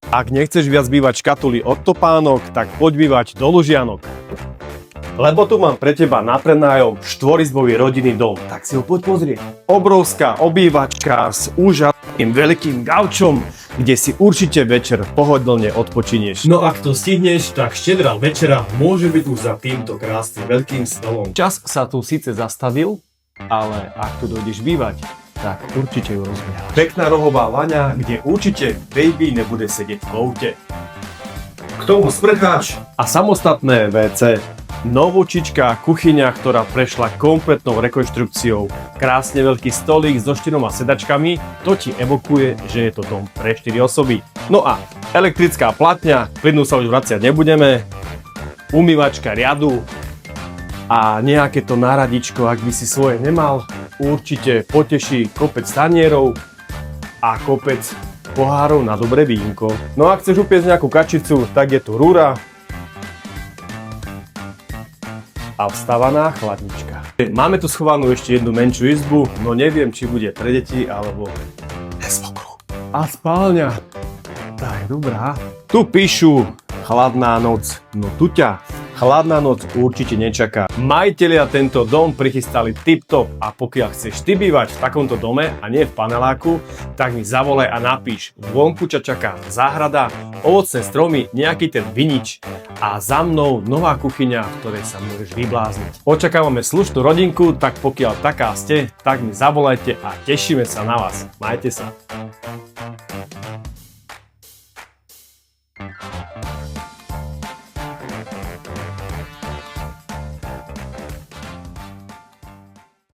Ak nechceš viac bývať v škatuli od topánok, tak poď bývať do Lužianok. Lebo tu mám pre teba na prenájom štvorizbový rodinný dom, tak si ho poď pozrieť. Obrovská obývačka s úžasným veľkým gaučom, kde si určite večer pohodlne odpočinieš. No ak to stihneš, tak štedrá večera môže byť už za týmto krásnym veľkým stolom. Čas sa tu síce zastavil, ale ak tu dojdeš bývať, tak určite ju rozbiehaš. Pekná rohová vaňa, kde určite baby nebude sedieť v koute. K tomu sprcháč a samostatné WC. Novočičká kuchyňa, ktorá prešla kompletnou rekonštrukciou. Krásne veľký stolík so 4 sedačkami, to ti evokuje, že je to dom pre 4 osoby. No a elektrická platňa, plynú sa už vraciať nebudeme. Umývačka riadu a nejaké to náradičko, ak by si svoje nemal, určite poteší kopec tanierov a kopec pohárov na dobré vínko. No a ak chceš upiecť nejakú kačicu, tak je tu rúra a vstavaná chladnička. Máme tu schovanú ešte jednu menšiu izbu, no neviem, či bude pre deti alebo bez okru. A spálňa, tá je dobrá. Tu píšu chladná noc, no tu ťa chladná noc určite nečaká. Majitelia tento dom prichystali tip-top a pokiaľ chceš ty bývať v takomto dome a nie v paneláku, tak mi zavolaj a napíš. Vonku ťa čaká záhrada, ovocné stromy, nejaký ten vinič a za mnou nová kuchyňa, v ktorej sa môžeš vyblázniť. Očakávame slušnú rodinku, tak pokiaľ taká ste, tak mi zavolajte a tešíme sa na vás. Majte sa.